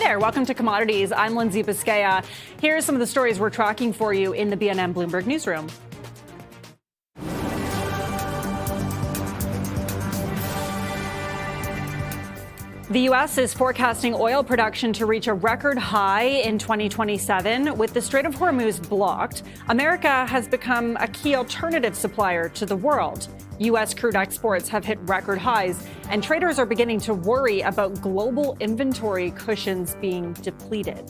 there. Welcome to Commodities. I'm Lindsay Biscaya. Here's some of the stories we're tracking for you in the BNN Bloomberg newsroom. The U.S. is forecasting oil production to reach a record high in 2027. With the Strait of Hormuz blocked, America has become a key alternative supplier to the world. U.S. crude exports have hit record highs, and traders are beginning to worry about global inventory cushions being depleted.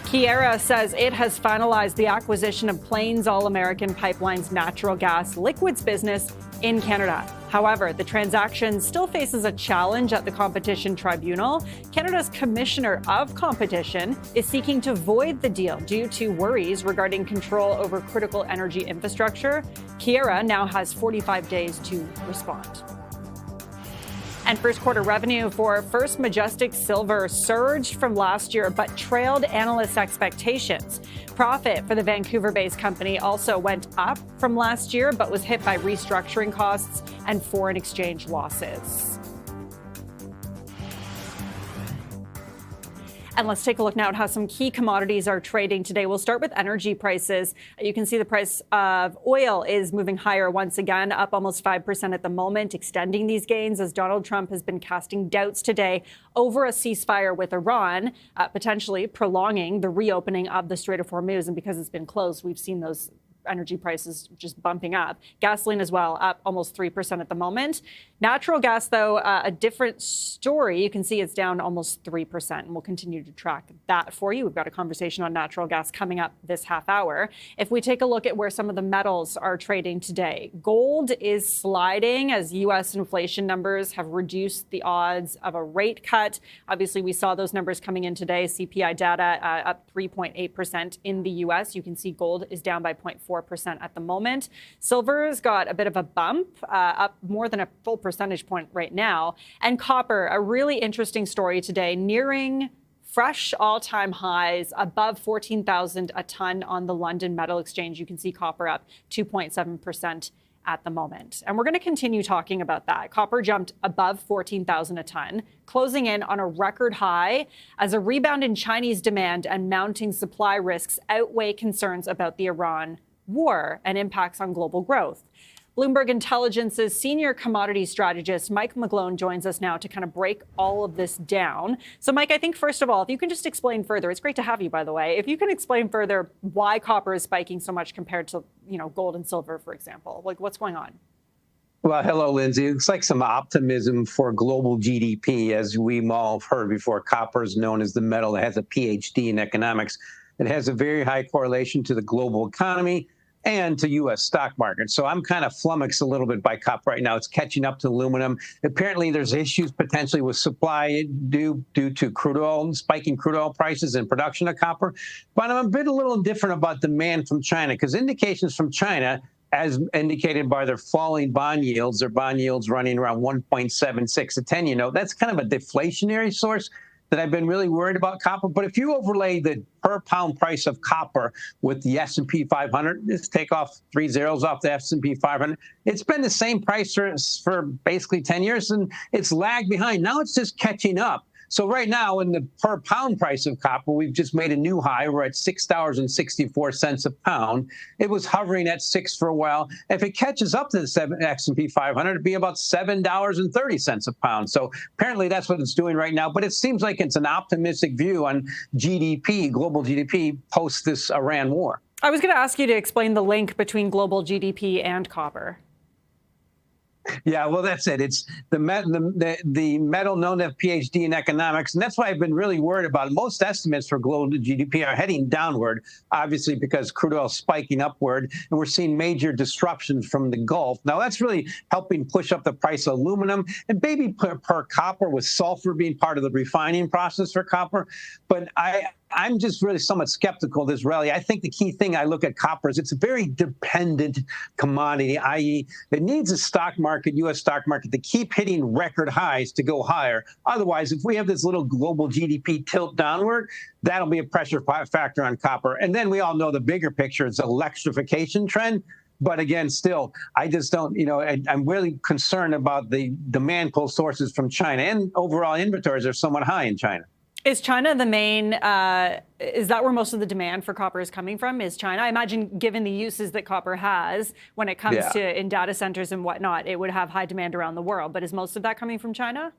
Keyera says it has finalized the acquisition of Plains All American Pipeline's natural gas liquids business in Canada. However, the transaction still faces a challenge at the Competition Tribunal. Canada's Commissioner of Competition is seeking to void the deal due to worries regarding control over critical energy infrastructure. Keyera now has 45 days to respond. And first quarter revenue for First Majestic Silver surged from last year, but trailed analyst expectations. Profit for the Vancouver-based company also went up from last year, but was hit by restructuring costs and foreign exchange losses. And let's take a look now at how some key commodities are trading today. We'll start with energy prices. You can see the price of oil is moving higher once again, up almost 5% at the moment, extending these gains as Donald Trump has been casting doubts today over a ceasefire with Iran, potentially prolonging the reopening of the Strait of Hormuz. And because it's been closed, we've seen those energy prices just bumping up. Gasoline as well, up almost 3% at the moment. Natural gas, though, a different story. You can see it's down almost 3%, and we'll continue to track that for you. We've got a conversation on natural gas coming up this half hour. If we take a look at where some of the metals are trading today, gold is sliding as U.S. inflation numbers have reduced the odds of a rate cut. Obviously, we saw those numbers coming in today. CPI data up 3.8% in the U.S. You can see gold is down by 0.4% at the moment. Silver's got a bit of a bump, up more than a full percentage point right now. And copper, a really interesting story today, nearing fresh all-time highs above 14,000 a ton on the London Metal Exchange. You can see copper up 2.7% at the moment. And we're going to continue talking about that. Copper jumped above 14,000 a ton, closing in on a record high as a rebound in Chinese demand and mounting supply risks outweigh concerns about the Iran war and impacts on global growth. Bloomberg Intelligence's senior commodity strategist, Mike McGlone, joins us now to kind of break all of this down. So, Mike, I think, first of all, if you can just explain further, it's great to have you, by the way, if you can explain further why copper is spiking so much compared to, gold and silver, for example. Like, what's going on? Well, hello, Lindsay. It's like some optimism for global GDP. As we've all heard before, copper is known as the metal that has a PhD in economics. It has a very high correlation to the global economy and to U.S. stock market. So I'm kind of flummoxed a little bit by copper right now. It's catching up to aluminum. Apparently, there's issues potentially with supply due to crude oil, spiking crude oil prices and production of copper. But I'm a little indifferent about demand from China, because indications from China, as indicated by their falling bond yields, their bond yields running around 1.76 to 10, that's kind of a deflationary source that I've been really worried about copper. But if you overlay the per pound price of copper with the S&P 500, just take off 3 zeros off the S&P 500, it's been the same price for basically 10 years, and it's lagged behind. Now it's just catching up. So right now, in the per pound price of copper, we've just made a new high. We're at $6.64 a pound. It was hovering at $6 for a while. If it catches up to the S&P 500, it'd be about $7.30 a pound. So apparently that's what it's doing right now. But it seems like it's an optimistic view on GDP, global GDP, post this Iran war. I was going to ask you to explain the link between global GDP and copper. Yeah, well, that's it. It's the metal known to have PhD in economics. And that's why I've been really worried about it. Most estimates for global GDP are heading downward, obviously, because crude oil is spiking upward. And we're seeing major disruptions from the Gulf. Now, that's really helping push up the price of aluminum and maybe per copper, with sulfur being part of the refining process for copper. But I'm just really somewhat skeptical of this rally. I think the key thing I look at copper is it's a very dependent commodity, i.e. it needs a stock market, U.S. stock market, to keep hitting record highs to go higher. Otherwise, if we have this little global GDP tilt downward, that'll be a pressure factor on copper. And then we all know the bigger picture is electrification trend. But again, still, I just don't, I'm really concerned about the demand pull sources from China, and overall inventories are somewhat high in China. Is China the main, is that where most of the demand for copper is coming from, is China? I imagine given the uses that copper has when it comes Yeah. to in data centers and whatnot, it would have high demand around the world. But is most of that coming from China?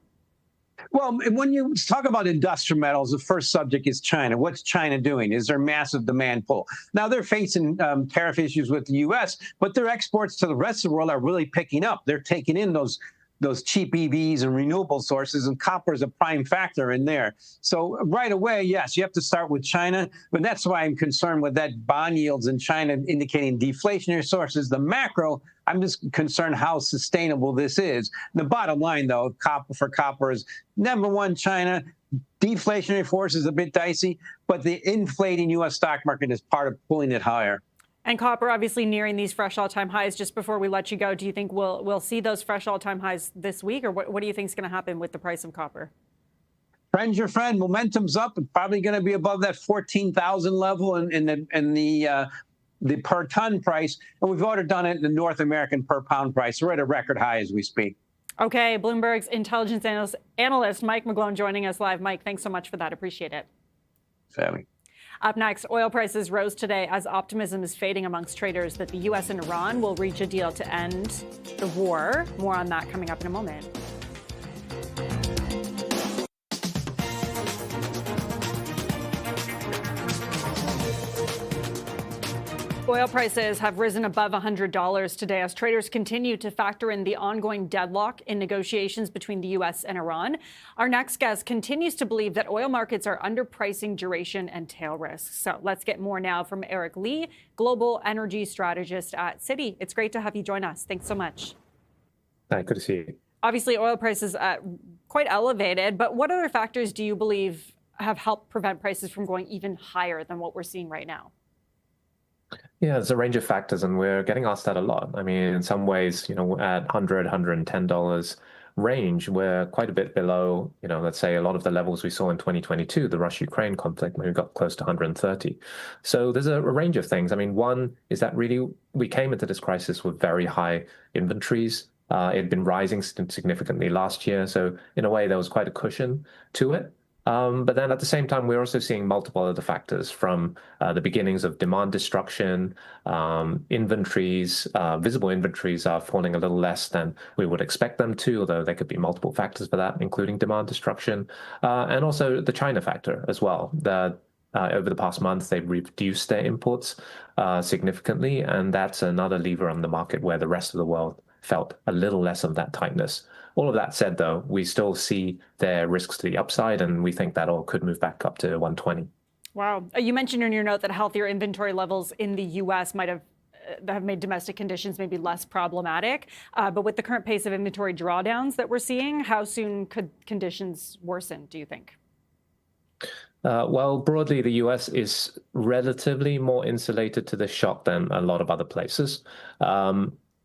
Well, when you talk about industrial metals, the first subject is China. What's China doing? Is there massive demand pull? Now, they're facing tariff issues with the U.S., but their exports to the rest of the world are really picking up. They're taking in those cheap EVs and renewable sources, and copper is a prime factor in there. So right away, yes, you have to start with China, but that's why I'm concerned with that bond yields in China indicating deflationary sources. The macro, I'm just concerned how sustainable this is. The bottom line, though, copper is number one, China. Deflationary force is a bit dicey, but the inflating U.S. stock market is part of pulling it higher. And copper obviously nearing these fresh all-time highs. Just before we let you go, do you think we'll see those fresh all-time highs this week, or what do you think is going to happen with the price of copper? Friend's your friend. Momentum's up. It's probably going to be above that 14,000 level in the per ton price, and we've already done it in the North American per pound price. We're at a record high as we speak. Okay, Bloomberg's intelligence analyst Mike McGlone joining us live. Mike, thanks so much for that. Appreciate it. Sammy. Up next, oil prices rose today as optimism is fading amongst traders that the U.S. and Iran will reach a deal to end the war. More on that coming up in a moment. Oil prices have risen above $100 today as traders continue to factor in the ongoing deadlock in negotiations between the U.S. and Iran. Our next guest continues to believe that oil markets are underpricing duration and tail risks. So let's get more now from Eric Lee, global energy strategist at Citi. It's great to have you join us. Thanks so much. Hi, good to see you. Obviously, oil prices quite elevated, but what other factors do you believe have helped prevent prices from going even higher than what we're seeing right now? Yeah, there's a range of factors, and we're getting asked that a lot. I mean, in some ways, at $100, $110 range, we're quite a bit below, let's say a lot of the levels we saw in 2022, the Russia-Ukraine conflict, when we got close to 130. So there's a range of things. I mean, one is that really we came into this crisis with very high inventories. It had been rising significantly last year. So in a way, there was quite a cushion to it. But then at the same time, we're also seeing multiple other factors from the beginnings of demand destruction, inventories, visible inventories are falling a little less than we would expect them to, although there could be multiple factors for that, including demand destruction, and also the China factor as well. Over the past month, they've reduced their imports significantly, and that's another lever on the market where the rest of the world felt a little less of that tightness. All of that said, though, we still see their risks to the upside, and we think that oil could move back up to 120. Wow. You mentioned in your note that healthier inventory levels in the U.S. might have made domestic conditions maybe less problematic. But with the current pace of inventory drawdowns that we're seeing, how soon could conditions worsen, do you think? Well, broadly, the U.S. is relatively more insulated to this shock than a lot of other places.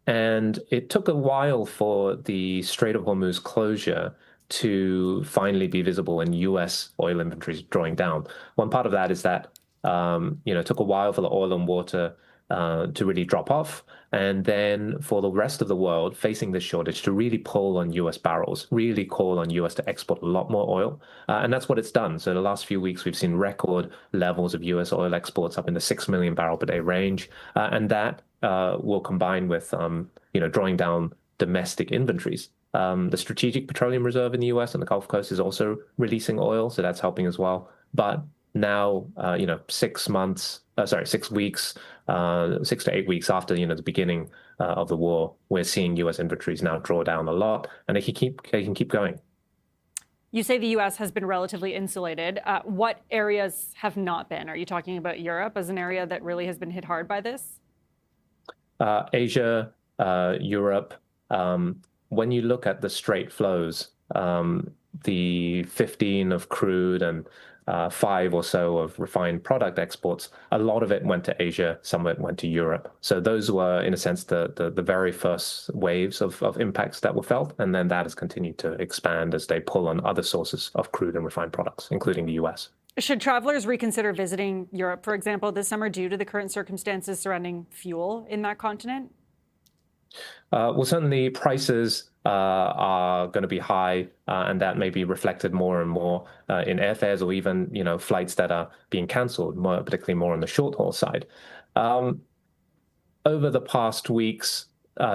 And it took a while for the Strait of Hormuz closure to finally be visible in U.S. oil inventories drawing down. One part of that is that, it took a while for the oil and water to really drop off. And then for the rest of the world facing this shortage to really pull on U.S. barrels, really call on U.S. to export a lot more oil. And that's what it's done. So the last few weeks, we've seen record levels of U.S. oil exports up in the 6 million barrel per day range. And that will combine with, drawing down domestic inventories. The Strategic Petroleum Reserve in the U.S. and the Gulf Coast is also releasing oil, so that's helping as well. But now, 6 weeks, 6 to 8 weeks after, the beginning of the war, we're seeing U.S. inventories now draw down a lot, and they can keep going. You say the U.S. has been relatively insulated. What areas have not been? Are you talking about Europe as an area that really has been hit hard by this? Asia, Europe. When you look at the straight flows, the 15 of crude and 5 or so of refined product exports, a lot of it went to Asia, some of it went to Europe. So those were, in a sense, the very first waves of impacts that were felt. And then that has continued to expand as they pull on other sources of crude and refined products, including the U.S. Should travelers reconsider visiting Europe, for example, this summer due to the current circumstances surrounding fuel in that continent? Well, certainly prices are going to be high, and that may be reflected more and more in airfares or even, flights that are being cancelled, particularly more on the short haul side. Over the past weeks,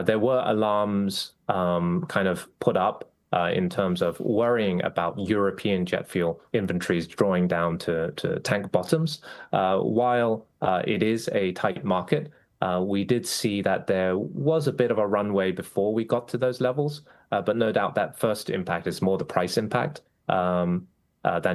there were alarms kind of put up in terms of worrying about European jet fuel inventories drawing down to tank bottoms. While it is a tight market, we did see that there was a bit of a runway before we got to those levels, but no doubt that first impact is more the price impact than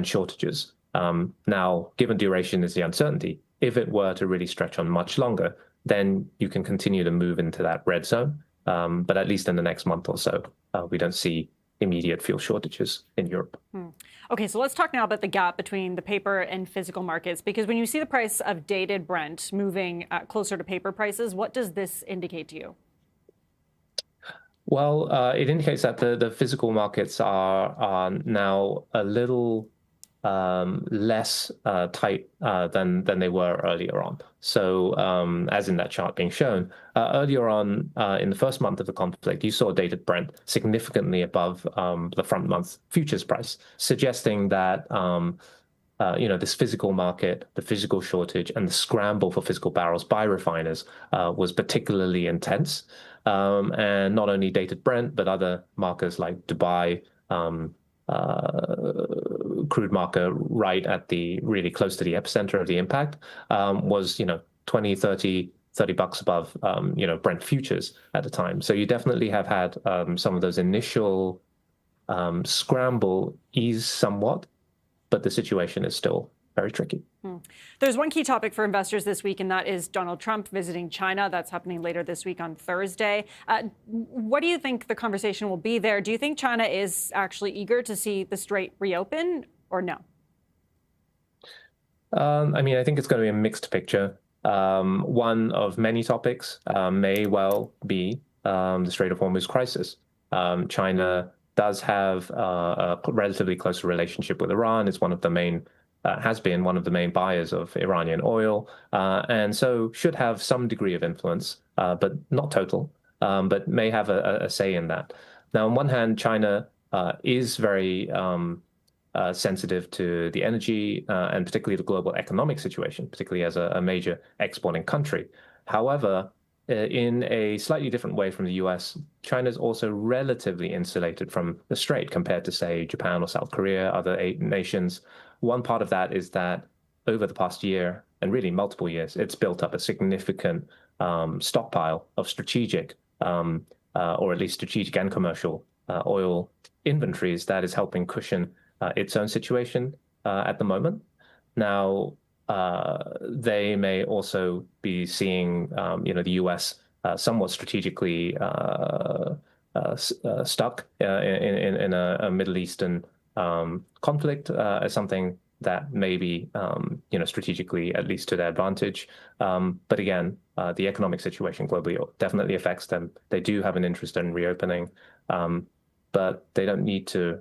shortages. Now, given duration is the uncertainty, if it were to really stretch on much longer, then you can continue to move into that red zone. But at least in the next month or so, we don't see immediate fuel shortages in Europe. Okay, so let's talk now about the gap between the paper and physical markets, because when you see the price of dated Brent moving closer to paper prices, what does this indicate to you? Well, it indicates that the physical markets are now a little less tight than they were earlier on. So as in that chart being shown, earlier on in the first month of the conflict, you saw dated Brent significantly above the front month futures price, suggesting that this physical market, the physical shortage, and the scramble for physical barrels by refiners was particularly intense. And not only dated Brent, but other markers like Dubai, crude marker right at really close to the epicenter of the impact was 20, 30 bucks above Brent futures at the time. So you definitely have had some of those initial scramble ease somewhat, but the situation is still very tricky. There's one key topic for investors this week, and that is Donald Trump visiting China. That's happening later this week on Thursday. What do you think the conversation will be there? Do you think China is actually eager to see the strait reopen, or no? I think it's going to be a mixed picture. One of many topics may well be the Strait of Hormuz crisis. China does have a relatively close relationship with Iran. It's has been one of the main buyers of Iranian oil, and so should have some degree of influence, but not total, but may have a say in that. Now, on one hand, China is very sensitive to the energy and particularly the global economic situation, particularly as a major exporting country. However, in a slightly different way from the US, China is also relatively insulated from the strait compared to, say, Japan or South Korea, other nations. One part of that is that over the past year, and really multiple years, it's built up a significant stockpile of strategic, or at least strategic and commercial oil inventories that is helping cushion its own situation at the moment. Now, they may also be seeing, the U.S. Somewhat strategically stuck in a Middle Eastern conflict as something that may be, strategically at least to their advantage. But again, the economic situation globally definitely affects them. They do have an interest in reopening, but they don't need to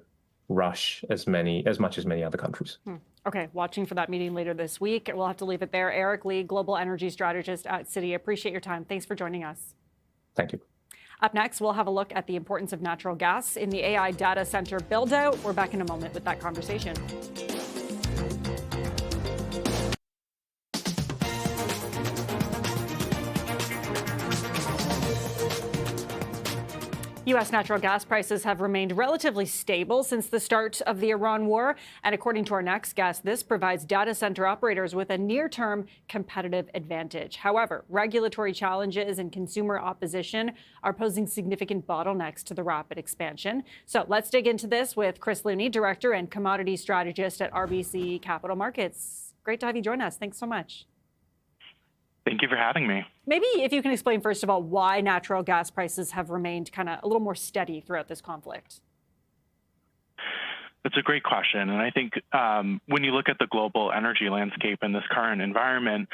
rush as much as many other countries. Okay, watching for that meeting later this week. We'll have to leave it there. Eric Lee, Global Energy Strategist at Citi. Appreciate your time. Thanks for joining us. Thank you. Up next, we'll have a look at the importance of natural gas in the AI data center build-out. We're back in a moment with that conversation. U.S. natural gas prices have remained relatively stable since the start of the Iran war. And according to our next guest, this provides data center operators with a near-term competitive advantage. However, regulatory challenges and consumer opposition are posing significant bottlenecks to the rapid expansion. So let's dig into this with Chris Looney, Director and Commodities Strategist at RBC Capital Markets. Great to have you join us. Thanks so much. Thank you for having me. Maybe if you can explain, first of all, why natural gas prices have remained kind of a little more steady throughout this conflict. That's a great question. And I think when you look at the global energy landscape in this current environment,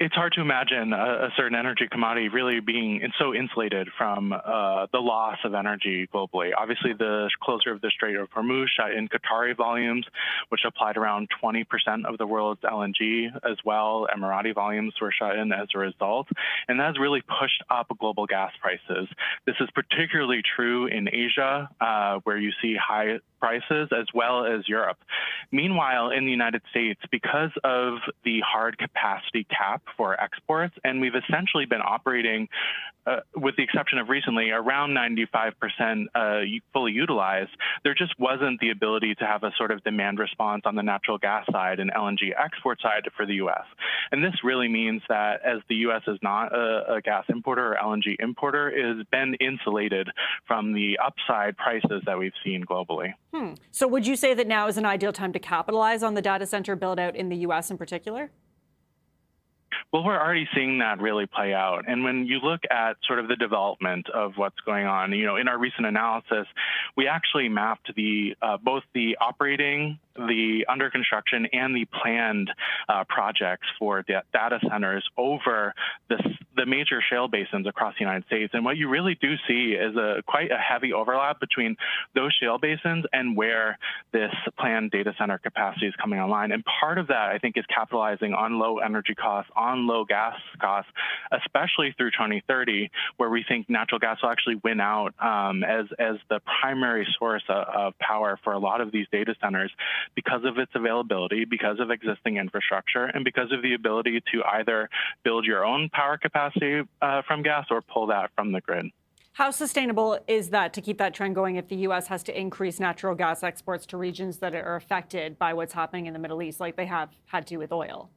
It's hard to imagine a certain energy commodity really being so insulated from the loss of energy globally. Obviously, the closure of the Strait of Hormuz shut in Qatari volumes, which applied around 20% of the world's LNG as well. Emirati volumes were shut in as a result, and that has really pushed up global gas prices. This is particularly true in Asia, where you see high prices, as well as Europe. Meanwhile, in the United States, because of the hard capacity cap for exports, and we've essentially been operating, with the exception of recently, around 95% fully utilized, there just wasn't the ability to have a sort of demand response on the natural gas side and LNG export side for the U.S. And this really means that as the U.S. is not a gas importer or LNG importer, it has been insulated from the upside prices that we've seen globally. So would you say that now is an ideal time to capitalize on the data center build out in the U.S. in particular? Well, we're already seeing that really play out. And when you look at sort of the development of what's going on, in our recent analysis, we actually mapped both the operating, the under construction, and the planned projects for data centers over the major shale basins across the United States. And what you really do see is quite a heavy overlap between those shale basins and where this planned data center capacity is coming online. And part of that, I think, is capitalizing on low energy costs, on low gas costs, especially through 2030, where we think natural gas will actually win out as the primary source of power for a lot of these data centers because of its availability, because of existing infrastructure, and because of the ability to either build your own power capacity from gas or pull that from the grid. How sustainable is that to keep that trend going if the U.S. has to increase natural gas exports to regions that are affected by what's happening in the Middle East, like they have had to with oil?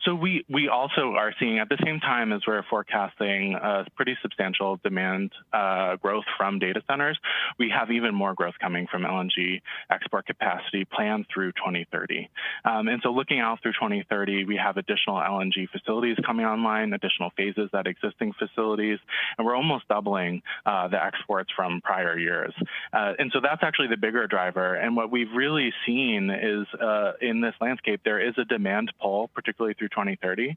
So we also are seeing, at the same time as we're forecasting pretty substantial demand growth from data centers, we have even more growth coming from LNG export capacity planned through 2030. And so looking out through 2030, we have additional LNG facilities coming online, additional phases at existing facilities, and we're almost doubling the exports from prior years. And so that's actually the bigger driver. And what we've really seen is in this landscape, there is a demand pull, particularly through 2030,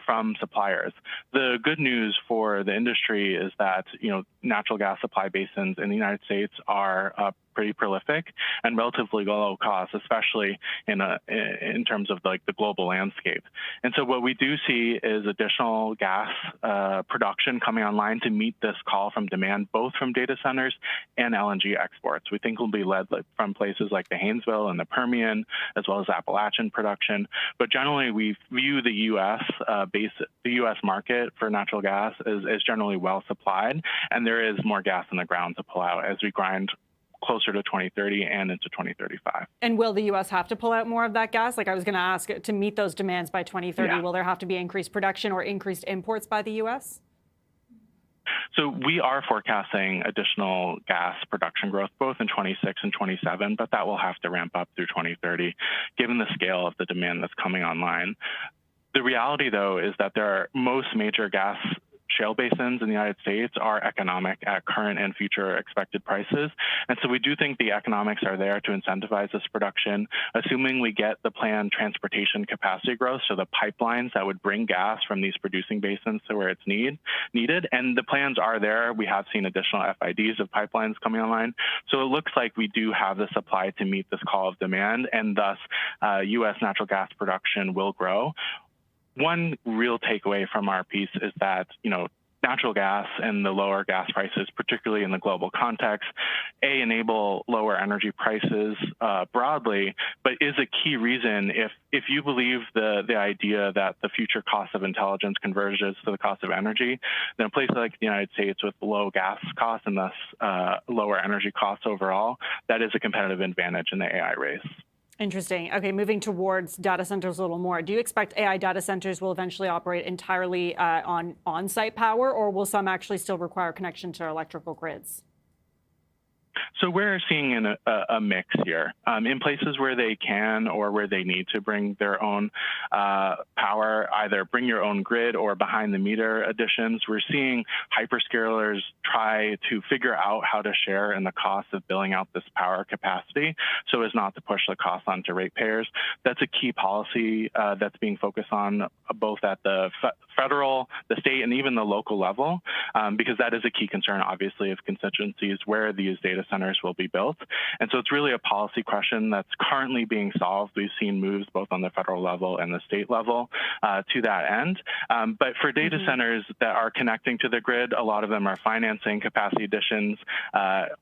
from suppliers. The good news for the industry is that natural gas supply basins in the United States are pretty prolific and relatively low cost, especially in terms of the global landscape. And so what we do see is additional gas production coming online to meet this call from demand, both from data centers and LNG exports. We think will be led from places like the Haynesville and the Permian, as well as Appalachian production. But generally, we view the U.S. market for natural gas as generally well supplied, and there is more gas in the ground to pull out as we grind closer to 2030 and into 2035. And will the U.S. have to pull out more of that gas? Like I was going to ask, to meet those demands by 2030, will there have to be increased production or increased imports by the U.S.? So we are forecasting additional gas production growth both in 26 and 27, but that will have to ramp up through 2030, given the scale of the demand that's coming online. The reality, though, is that most major gas shale basins in the United States are economic at current and future expected prices. And so we do think the economics are there to incentivize this production, assuming we get the planned transportation capacity growth, so the pipelines that would bring gas from these producing basins to where it's needed. And the plans are there. We have seen additional FIDs of pipelines coming online. So it looks like we do have the supply to meet this call of demand, and thus U.S. natural gas production will grow. One real takeaway from our piece is that, natural gas and the lower gas prices, particularly in the global context, enable lower energy prices broadly, but is a key reason if you believe the idea that the future cost of intelligence converges to the cost of energy, then a place like the United States with low gas costs and thus lower energy costs overall, that is a competitive advantage in the AI race. Interesting. Okay, moving towards data centers a little more. Do you expect AI data centers will eventually operate entirely on-site power, or will some actually still require connection to electrical grids? So we're seeing a mix here. In places where they can or where they need to bring their own power, either bring your own grid or behind the meter additions. We're seeing hyperscalers try to figure out how to share in the cost of billing out this power capacity so as not to push the cost onto ratepayers. That's a key policy that's being focused on both at the federal, the state, and even the local level, because that is a key concern, obviously, of constituencies where these data centers will be built. And so it's really a policy question that's currently being solved. We've seen moves both on the federal level and the state level to that end. But for data centers that are connecting to the grid, a lot of them are financing capacity additions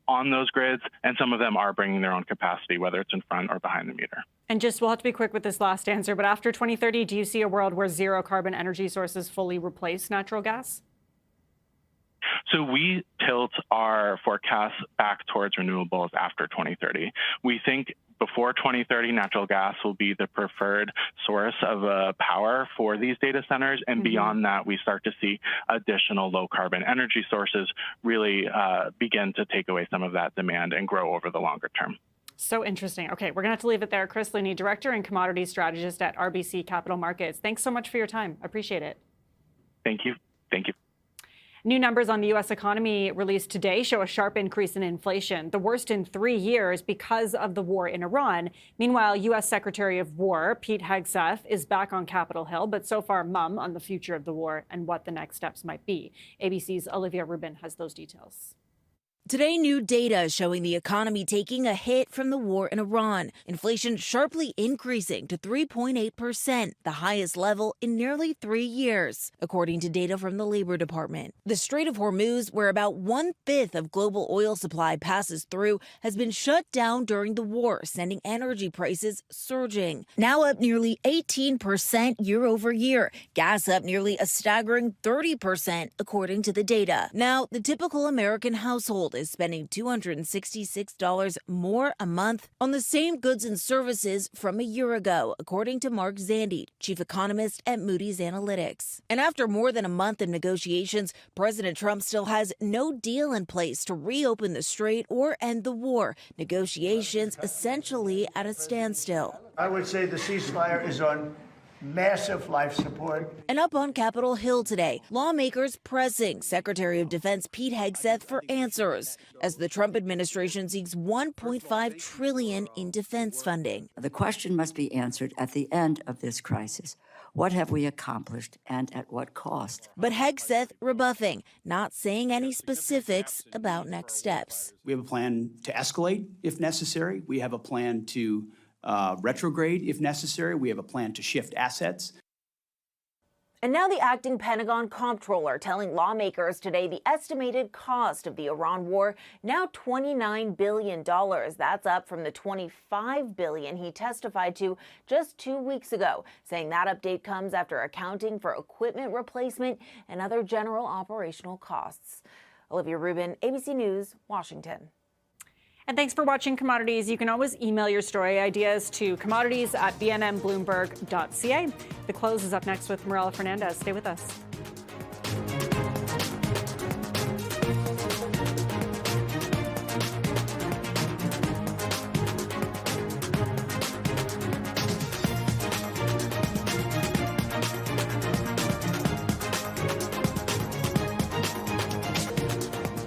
on those grids, and some of them are bringing their own capacity, whether it's in front or behind the meter. And just, we'll have to be quick with this last answer, but after 2030, do you see a world where zero carbon energy sources fully replace natural gas? So we tilt our forecasts back towards renewables after 2030. We think before 2030, natural gas will be the preferred source of power for these data centers. And beyond that, we start to see additional low carbon energy sources really begin to take away some of that demand and grow over the longer term. So interesting. Okay, we're going to have to leave it there. Chris Looney, Director and Commodities Strategist at RBC Capital Markets. Thanks so much for your time. I appreciate it. Thank you. Thank you. New numbers on the U.S. economy released today show a sharp increase in inflation, the worst in 3 years because of the war in Iran. Meanwhile, U.S. Secretary of War Pete Hegseth is back on Capitol Hill, but so far mum on the future of the war and what the next steps might be. ABC's Olivia Rubin has those details. Today, new data showing the economy taking a hit from the war in Iran. Inflation sharply increasing to 3.8%, the highest level in nearly 3 years, according to data from the Labor Department. The Strait of Hormuz, where about 1/5 of global oil supply passes through, has been shut down during the war, sending energy prices surging. Now up nearly 18% year over year. Gas up nearly a staggering 30%, according to the data. Now, the typical American household is spending $266 more a month on the same goods and services from a year ago, according to Mark Zandi, chief economist at Moody's Analytics. And after more than a month of negotiations, President Trump still has no deal in place to reopen the strait or end the war. Negotiations essentially at a standstill. I would say the ceasefire is on massive life support. And up on Capitol Hill today, lawmakers pressing Secretary of Defense Pete Hegseth for answers as the Trump administration seeks $1.5 trillion in defense funding. The question must be answered at the end of this crisis. What have we accomplished and at what cost? But Hegseth rebuffing, not saying any specifics about next steps. We have a plan to escalate if necessary. We have a plan to retrograde if necessary. We have a plan to shift assets. And now the acting Pentagon comptroller telling lawmakers today the estimated cost of the Iran war, now $29 billion. That's up from the $25 billion he testified to just 2 weeks ago, saying that update comes after accounting for equipment replacement and other general operational costs. Olivia Rubin, ABC News, Washington. And thanks for watching Commodities. You can always email your story ideas to commodities@bnnbloomberg.ca. The close is up next with Mirella Fernandez. Stay with us.